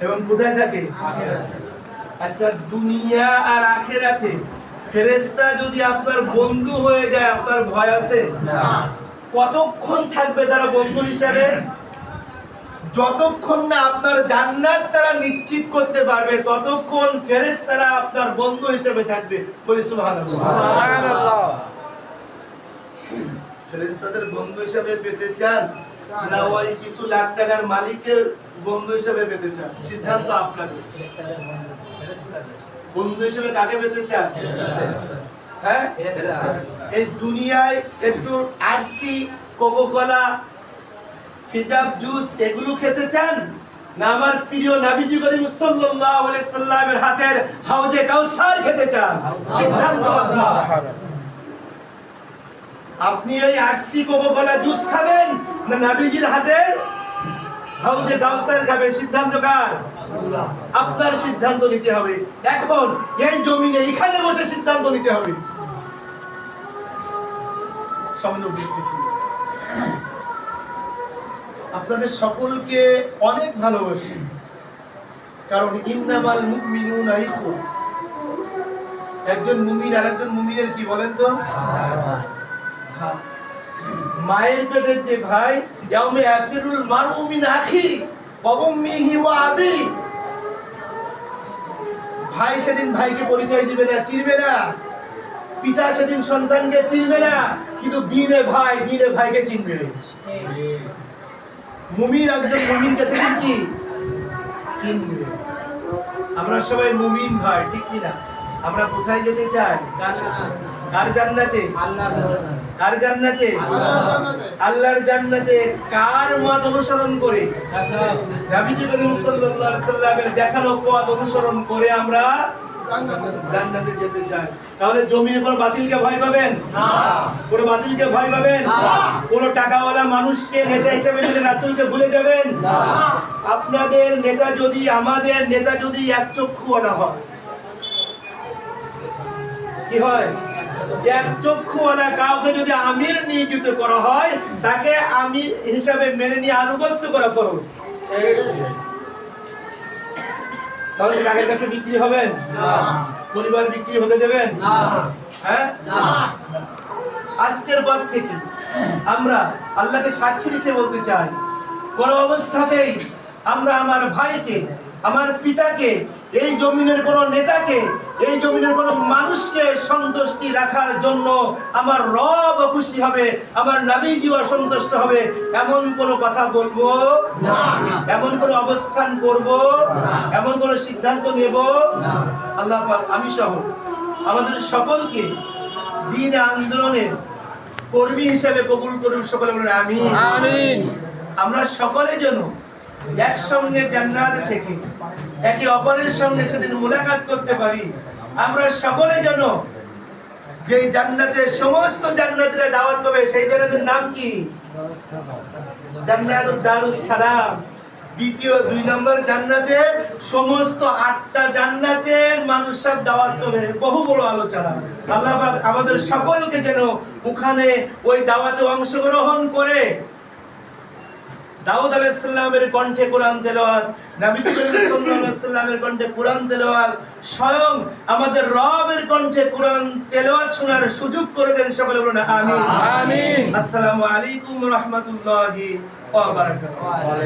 এবং কোথায় থাকে? আচ্ছা, দুনিয়া আর আখিরাতে ফেরেশতা যদি আপনার বন্ধু হয়ে যায়, আপনার ভয় আছে? না। কতক্ষণ থাকবে তারা বন্ধু হিসাবে? যতক্ষণ না আপনার জান্নাত তারা নিশ্চিত করতে পারবে, ততক্ষণ ফেরেশতারা আপনার বন্ধু হিসেবে থাকবে। বলি সুবহানাল্লাহ। সুবহানাল্লাহ। ফেরেশতাদের বন্ধু হিসেবে পেতে চান না ওই কিছু লাখ টাকার মালিককে বন্ধু হিসেবে পেতে চান? সিদ্ধান্ত আপনাদের। বন্ধু হিসেবে কাকে পেতে চান? হ্যাঁ, এই দুনিয়ায় একটু আরসি, কোকোকোলা, ফিজাব জুস এগুলো খেতে চান, না আমার প্রিয় নবীজি করিম সাল্লাল্লাহু আলাইহি সাল্লামের হাতের হাউজে কাউসার খেতে চান? সিদ্ধান্ত আপনার। আপনি এই আরসি, কোকোকোলা জুস খাবেন না নবীজির হাতের হাউজে কাউসার খাবেন? সিদ্ধান্ত কার? আপনার সিদ্ধান্ত নিতে হবে। এখন এই জমিনে এখানে বসে সিদ্ধান্ত নিতে হবে। আপনাদের সকলকে অনেক ভালোবাসি, কারণ ইন্নামাল মুমিনুনা ইখওয়া। একজন মুমিন আর একজন মুমিনের কি বলেন তো? মায়ের পেটের যে ভাই, ইয়াউমে আফিরুল মারউ মিন আখি ওয়া উম্মিহি ওয়া আবি। ভাই সেদিন ভাইকে পরিচয় দিবে না, চিনবে না। পিতা সেদিন সন্তানকে চিনবে না, কিন্তু দিনে ভাইকে চিনবে। মুমিন একজন মুমিনকে সেদিন কি চিনবে। আমরা সবাই মুমিন ভাই, ঠিক কি না? আমরা কোথায় যেতে চাই? কার জান্নাতে? কার জান্নাতে? আল্লাহর জান্নাতে। কার মত অনুসরণ করে? নবীজি করিম সাল্লাল্লাহু আলাইহি সাল্লামের দেখানো পথ অনুসরণ করে আমরা জান্নাতে যেতে চাই। তাহলে জমিনে কোন বাতিলকে ভয় পাবেন না? কোন বাতিলকে ভয় পাবেন না? কোন টাকাওয়ালা মানুষকে নেতা হিসেবে মেনে রাসূলকে ভুলে যাবেন না? আপনাদের নেতা যদি, আমাদের নেতা যদি একচক্ষুওয়ালা হয়, কি হয়? একচক্ষুওয়ালা কাউকে যদি আমির নিয়োজিত করা হয়, তাকে আমির হিসাবে মেনে নিয়ে আনুগত্য করা ফরজ। তাহলে কাকের কাছে বিক্রি হবেন না? পরিবার বিক্রি হতে দেবেন না? হ্যাঁ, না। আজকের পর থেকে আমরা আল্লাহকে সাক্ষী রেখে বলতে চাই, কোন অবস্থাতেই আমরা আমার ভাইকে, আমার পিতাকে, এই জমিনের কোন নেতাকে, এই জমিনের কোন মানুষকে সন্তুষ্টি রাখার জন্য আমার রব খুশি হবে, আমার নবীজিও সন্তুষ্ট হবে, এমন কোন কথা বলবো না, এমন কোন অবস্থান করব না, এমন কোন সিদ্ধান্ত নেব না। আল্লাহ পাক আমি সহ আমাদের সকলকে দ্বীন আন্দোলনের কর্মী হিসেবে কবুল করুন। সকলে বলেন আমিন। আমিন। আমরা সকলে যেন একসঙ্গে জান্নাতে থেকে একে অপরের সঙ্গে সেদিন মুলাকাত করতে পারি। আমরা সকলে যেন যে জান্নাতে সমস্ত জান্নাতীরা দাওয়াত পাবে, সেই জান্নাতের নাম কি? জান্নাতুদ দারুস সালাম। দ্বিতীয় 2 নম্বর জান্নাতে সমস্ত 8টা জান্নাতের মানুষ সব দাওয়াত পাবে। বহু বড় আলোচনা। আল্লাহ পাক আমাদের সকলকে যেন ওখানে ওই দাওয়াতে অংশগ্রহণ করে দাউদ আলাইহিস সালামের কণ্ঠে কোরআন তেলাওয়াত, নবী করিম সাল্লাল্লাহু আলাইহি সাল্লামের কণ্ঠে কোরআন তেলাওয়াত, স্বয়ং আমাদের রবের কণ্ঠে কোরআন তেলাওয়াত শোনার সুযোগ করে দেন। সকলে বলুন আমিন। আমিন। আসসালামু আলাইকুম ওয়া রাহমাতুল্লাহি ওয়া বারাকাতুহু।